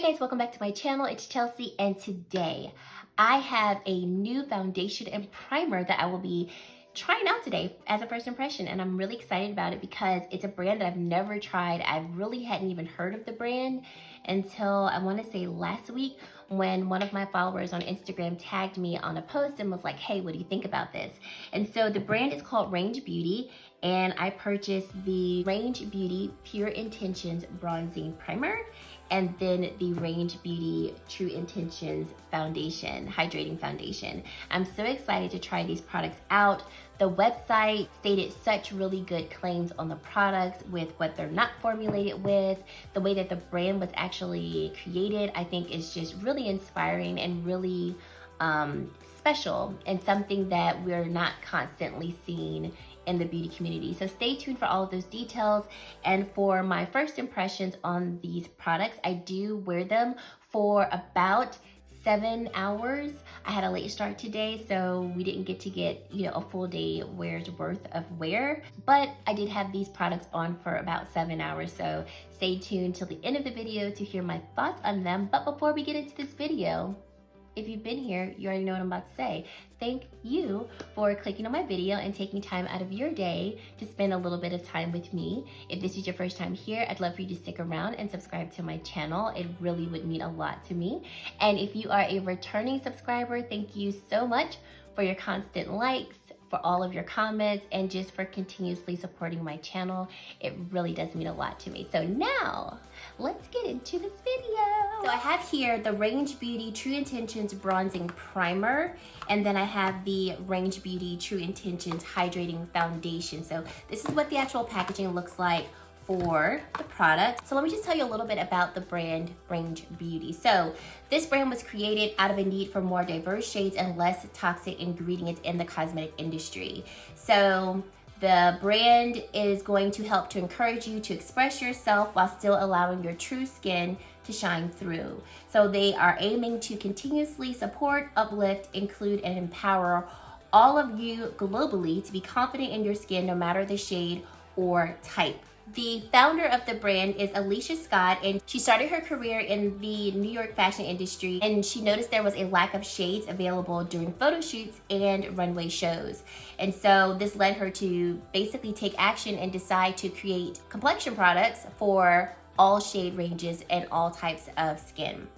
Hey guys, welcome back to my channel. It's Chelsea, and today I have a new foundation and primer that I will be trying out today as a first impression, and I'm really excited about it because it's a brand that I've never tried. I really hadn't even heard of the brand until I want to say last week when one of my followers on Instagram tagged me on a post and was like, hey, what do you think about this? And so the brand is called Range Beauty, and I purchased the Range Beauty Pure Intentions Bronzing Primer and then the Range Beauty True Intentions Foundation, Hydrating Foundation. I'm so excited to try these products out. The website stated such really good claims on the products with what they're not formulated with. The way that the brand was actually created, I think is just really inspiring and really special, and something that we're not constantly seeing in the beauty community. So stay tuned for all of those details. And for my first impressions on these products, I do wear them for about 7 hours. I had a late start today, so we didn't get a full day wear's worth of wear, but I did have these products on for about 7 hours. So stay tuned till the end of the video to hear my thoughts on them. But before we get into this video, if you've been here, you already know what I'm about to say. Thank you for clicking on my video and taking time out of your day to spend a little bit of time with me. If this is your first time here, I'd love for you to stick around and subscribe to my channel. It really would mean a lot to me. And if you are a returning subscriber, thank you so much for your constant likes, for all of your comments, and just for continuously supporting my channel. It really does mean a lot to me. So now, let's get into this video. So I have here the Range Beauty True Intentions Bronzing Primer, and then I have the Range Beauty True Intentions Hydrating Foundation. So this is what the actual packaging looks like for the product. So let me just tell you a little bit about the brand Range Beauty. So this brand was created out of a need for more diverse shades and less toxic ingredients in the cosmetic industry. So the brand is going to help to encourage you to express yourself while still allowing your true skin to shine through. So they are aiming to continuously support, uplift, include, and empower all of you globally to be confident in your skin no matter the shade or type. The founder of the brand is Alicia Scott, and she started her career in the New York fashion industry, and she noticed there was a lack of shades available during photo shoots and runway shows. And so this led her to basically take action and decide to create complexion products for all shade ranges and all types of skin.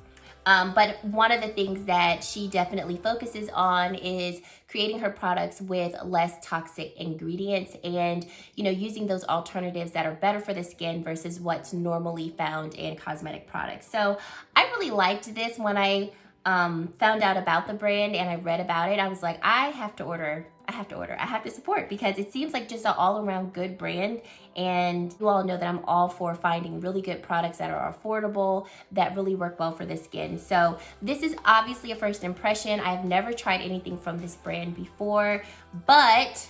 But one of the things that she definitely focuses on is creating her products with less toxic ingredients and, using those alternatives that are better for the skin versus what's normally found in cosmetic products. So I really liked this when I found out about the brand and I read about it. I was like, I have to order. I have to support, because it seems like just an all-around good brand, and you all know that I'm all for finding really good products that are affordable, that really work well for the skin. So this is obviously a first impression. I've never tried anything from this brand before, but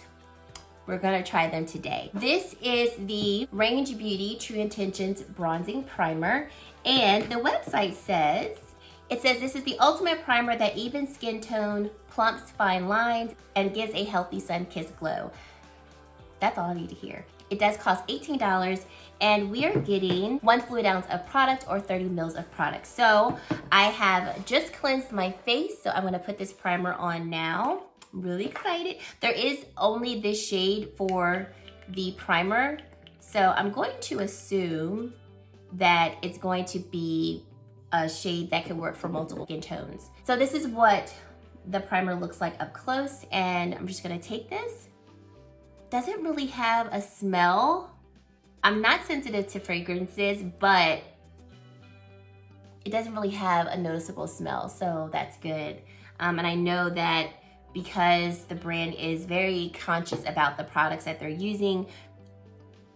we're gonna try them today. This is the Range Beauty True Intentions Bronzing Primer, and the website says, this is the ultimate primer that evens skin tone, plumps fine lines, and gives a healthy sun-kissed glow. That's all I need to hear. It does cost $18, and we are getting 1 fluid ounce of product or 30 mils of product. So I have just cleansed my face, so I'm gonna put this primer on now. I'm really excited. There is only this shade for the primer, so I'm going to assume that it's going to be a shade that can work for multiple skin tones. So this is what the primer looks like up close, and I'm just gonna take this. Doesn't really have a smell. I'm not sensitive to fragrances, but it doesn't really have a noticeable smell, so that's good. And I know that because the brand is very conscious about the products that they're using,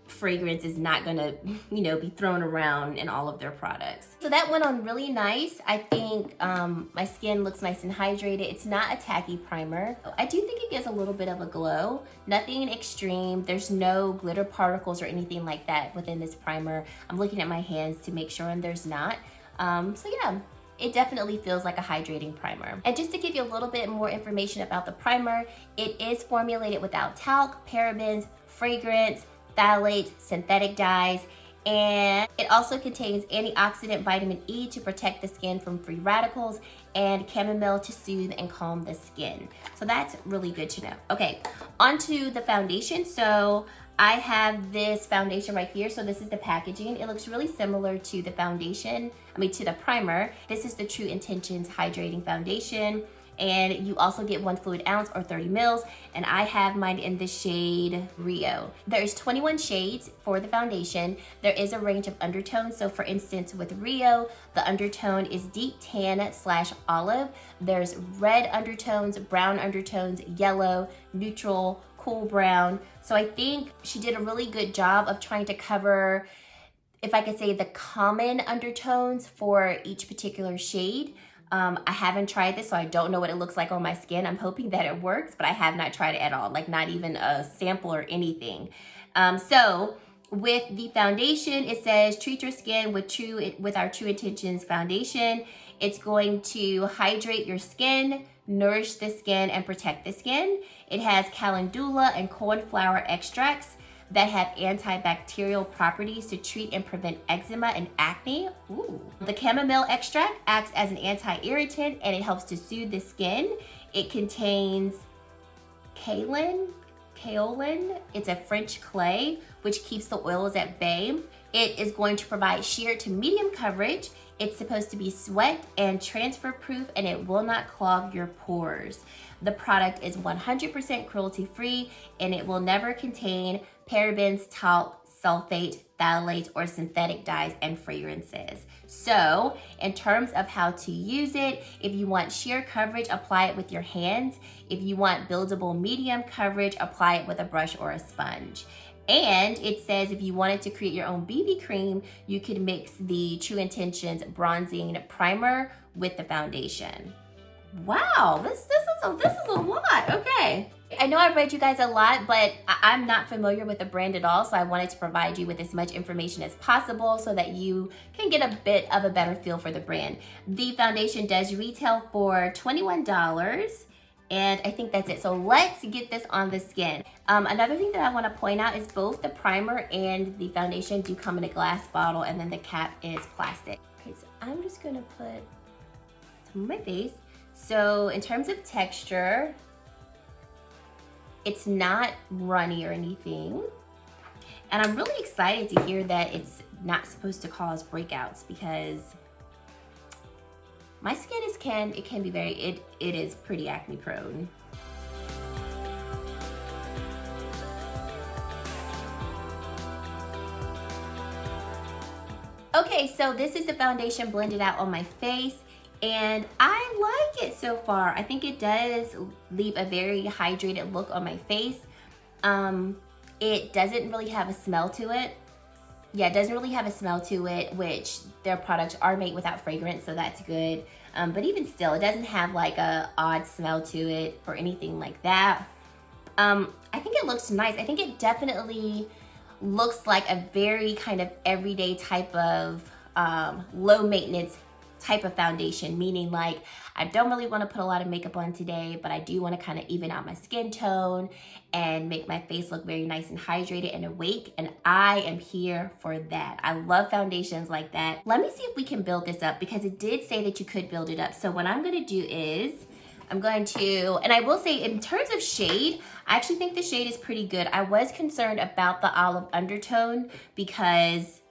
fragrance is not gonna, be thrown around in all of their products. So that went on really nice. I think my skin looks nice and hydrated. It's not a tacky primer. I do think it gives a little bit of a glow. Nothing extreme. There's no glitter particles or anything like that within this primer. I'm looking at my hands to make sure, and there's not. So yeah, it definitely feels like a hydrating primer. And just to give you a little bit more information about the primer, it is formulated without talc, parabens, fragrance, phthalates, synthetic dyes, And it also contains antioxidant vitamin E to protect the skin from free radicals and chamomile to soothe and calm the skin. So that's really good to know. Okay, onto the foundation. So I have this foundation right here. So this is the packaging. It looks really similar to the foundation, to the primer. This is the True Intentions Hydrating Foundation. And you also get 1 fluid ounce or 30 mils, and I have mine in the shade Rio. There's 21 shades for the foundation. There is a range of undertones. So for instance, with Rio, the undertone is deep tan / olive. There's red undertones, brown undertones, yellow, neutral, cool brown. So I think she did a really good job of trying to cover, if I could say, the common undertones for each particular shade. I haven't tried this, so I don't know what it looks like on my skin. I'm hoping that it works, but I have not tried it at all, like not even a sample or anything. So with the foundation, it says treat your skin with our True Intentions foundation. It's going to hydrate your skin, nourish the skin, and protect the skin. It has calendula and cornflower extracts that have antibacterial properties to treat and prevent eczema and acne. Ooh. The chamomile extract acts as an anti-irritant and it helps to soothe the skin. It contains kaolin. It's a French clay which keeps the oils at bay. It is going to provide sheer to medium coverage. It's supposed to be sweat and transfer proof, and it will not clog your pores. The product is 100% cruelty free, and it will never contain parabens, talc, sulfate, phthalates, or synthetic dyes and fragrances. So in terms of how to use it, if you want sheer coverage, apply it with your hands. If you want buildable medium coverage, apply it with a brush or a sponge. And it says if you wanted to create your own BB cream, you could mix the True Intentions bronzing primer with the foundation. Wow, this is a lot. Okay. I know I read you guys a lot, but I'm not familiar with the brand at all, so I wanted to provide you with as much information as possible so that you can get a bit of a better feel for the brand. The foundation does retail for $21. And I think that's it. So let's get this on the skin. Another thing that I want to point out is both the primer and the foundation do come in a glass bottle, and then the cap is plastic. Okay, so I'm just gonna put some on my face. So in terms of texture, it's not runny or anything. And I'm really excited to hear that it's not supposed to cause breakouts, because my skin can be it is pretty acne prone. Okay, so this is the foundation blended out on my face, and I like it so far. I think it does leave a very hydrated look on my face. It doesn't really have a smell to it. Yeah, it doesn't really have a smell to it, which their products are made without fragrance, so that's good. But even still, it doesn't have like a odd smell to it or anything like that. I think it looks nice. I think it definitely looks like a very kind of everyday type of low maintenance type of foundation, meaning like I don't really want to put a lot of makeup on today, but I do want to kind of even out my skin tone and make my face look very nice and hydrated and awake, and I am here for that. I love foundations like that. Let me see if we can build this up, because it did say that you could build it up. So what I'm going to do is I'm going to, and I will say in terms of shade, I actually think the shade is pretty good. I was concerned about the olive undertone because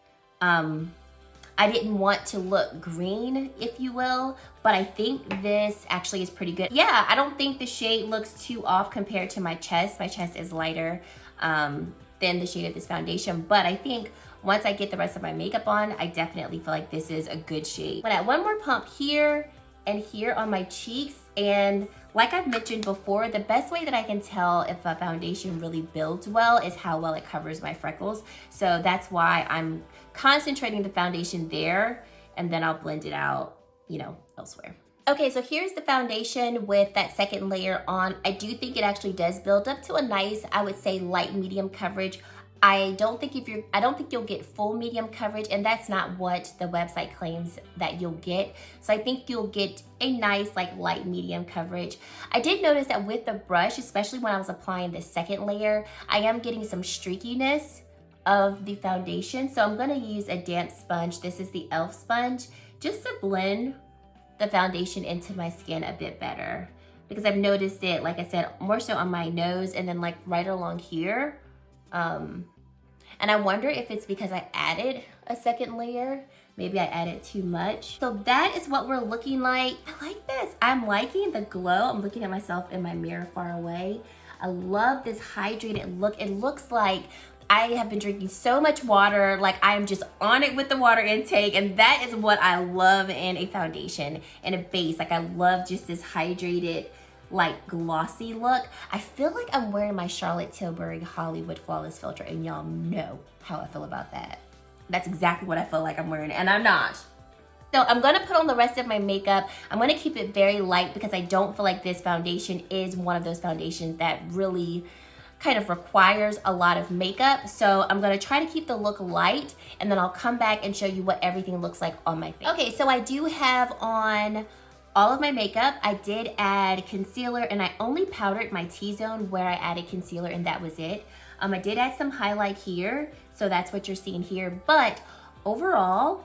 I didn't want to look green, if you will, but I think this actually is pretty good. Yeah, I don't think the shade looks too off compared to my chest. My chest is lighter than the shade of this foundation, but I think once I get the rest of my makeup on, I definitely feel like this is a good shade. But at one more pump here and here on my cheeks, and like I've mentioned before, the best way that I can tell if a foundation really builds well is how well it covers my freckles. So that's why I'm concentrating the foundation there, and then I'll blend it out, elsewhere. Okay, so here's the foundation with that second layer on. I do think it actually does build up to a nice, I would say, light medium coverage. I don't think you'll get full medium coverage, and that's not what the website claims that you'll get. So I think you'll get a nice like light medium coverage. I did notice that with the brush, especially when I was applying the second layer, I am getting some streakiness of the foundation. So I'm gonna use a damp sponge. This is the e.l.f. sponge, just to blend the foundation into my skin a bit better. Because I've noticed it, like I said, more so on my nose and then like right along here. And I wonder if it's because I added a second layer. Maybe I added too much. So that is what we're looking like. I like this. I'm liking the glow. I'm looking at myself in my mirror far away. I love this hydrated look. It looks like I have been drinking so much water, like I'm just on it with the water intake, and that is what I love in a foundation and a base. Like I love just this hydrated, like glossy look. I feel like I'm wearing my Charlotte Tilbury Hollywood Flawless Filter, and y'all know how I feel about that. That's exactly what I feel like I'm wearing, and I'm not. So I'm gonna put on the rest of my makeup. I'm gonna keep it very light because I don't feel like this foundation is one of those foundations that really kind of requires a lot of makeup. So I'm gonna try to keep the look light, and then I'll come back and show you what everything looks like on my face. Okay, so I do have on all of my makeup. I did add concealer, and I only powdered my T-zone where I added concealer, and that was it. I did add some highlight here, so that's what you're seeing here. But overall,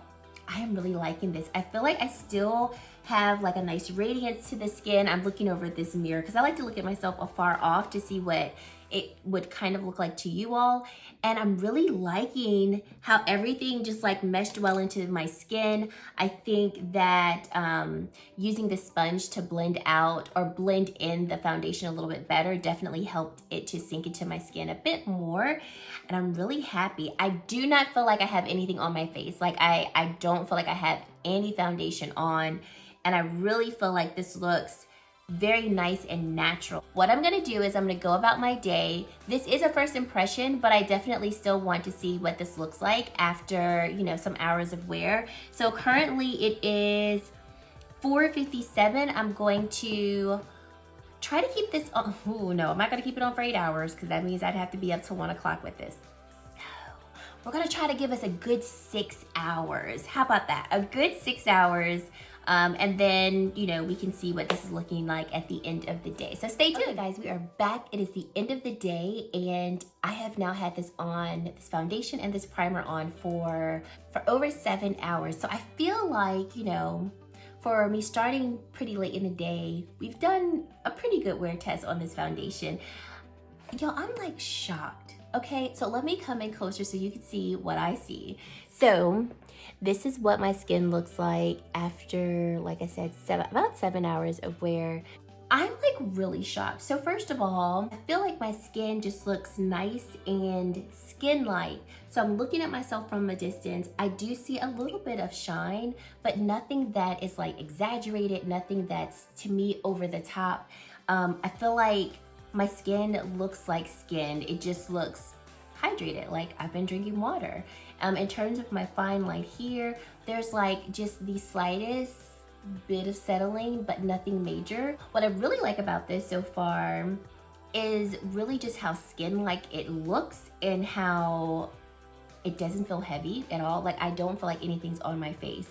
I am really liking this. I feel like I still have like a nice radiance to the skin. I'm looking over at this mirror because I like to look at myself afar off to see what it would kind of look like to you all. And I'm really liking how everything just like meshed well into my skin. I think that using the sponge to blend out or blend in the foundation a little bit better definitely helped it to sink into my skin a bit more. And I'm really happy. I do not feel like I have anything on my face. Like I don't feel like I have any foundation on. And I really feel like this looks very nice and natural. What I'm gonna do is I'm gonna go about my day. This is a first impression, but I definitely still want to see what this looks like after, you know, some hours of wear. So currently it is 4:57. I'm going to try to keep this on. Oh no, I'm not gonna keep it on for 8 hours because that means I'd have to be up till 1 o'clock with this. No, we're gonna try to give us a good 6 hours. How about that? A good 6 hours. And then, you know, we can see what this is looking like at the end of the day. So stay tuned. Okay, guys, we are back. It is the end of the day, and I have now had this on, this foundation and this primer on for over 7 hours. So I feel like, you know, for me starting pretty late in the day, we've done a pretty good wear test on this foundation. Yo, I'm like shocked. Okay, so let me come in closer so you can see what I see. So this is what my skin looks like after, like I said, about 7 hours of wear. I'm like really shocked. So first of all, I feel like my skin just looks nice and skin-like. So I'm looking at myself from a distance. I do see a little bit of shine, but nothing that is like exaggerated, nothing that's to me over the top. I feel like my skin looks like skin. It just looks hydrated, like I've been drinking water. In terms of my fine line here, there's like just the slightest bit of settling, but nothing major. What I really like about this so far is really just how skin-like it looks and how it doesn't feel heavy at all. Like I don't feel like anything's on my face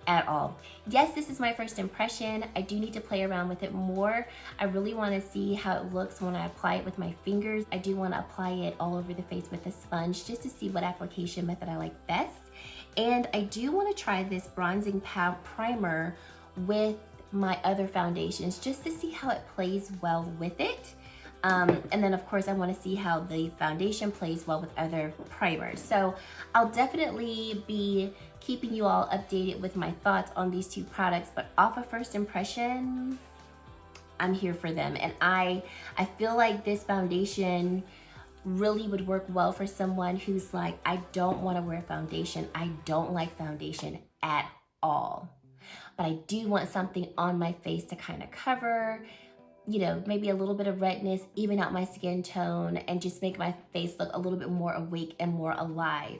at all. Yes, this is my first impression. I do need to play around with it more. I really want to see how it looks when I apply it with my fingers. I do want to apply it all over the face with a sponge just to see what application method I like best. And I do want to try this bronzing primer with my other foundations just to see how it plays well with it. And then of course I want to see how the foundation plays well with other primers. So I'll definitely be keeping you all updated with my thoughts on these two products, but off of first impression, I'm here for them. And I feel like this foundation really would work well for someone who's like, I don't want to wear foundation. I don't like foundation at all. But I do want something on my face to kind of cover, you know, maybe a little bit of redness, even out my skin tone, and just make my face look a little bit more awake and more alive.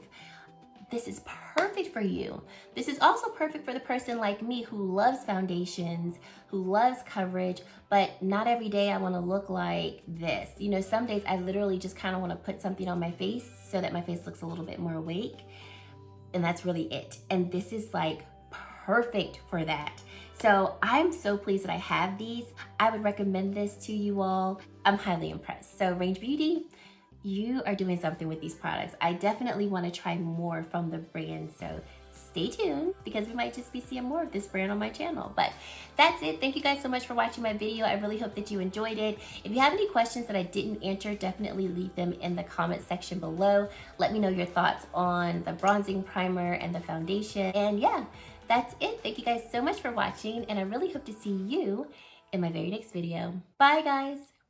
This is perfect for you. This is also perfect for the person like me who loves foundations, who loves coverage, but not every day I want to look like this. You know, some days I literally just kind of want to put something on my face so that my face looks a little bit more awake, and that's really it. And this is like perfect for that. So I'm so pleased that I have these. I would recommend this to you all. I'm highly impressed. So Range Beauty, you are doing something with these products. I definitely want to try more from the brand, so stay tuned because we might just be seeing more of this brand on my channel. But that's it. Thank you guys so much for watching my video. I really hope that you enjoyed it. If you have any questions that I didn't answer, definitely leave them in the comment section below. Let me know your thoughts on the bronzing primer and the foundation. And yeah, that's it. Thank you guys so much for watching, and I really hope to see you in my very next video. Bye guys.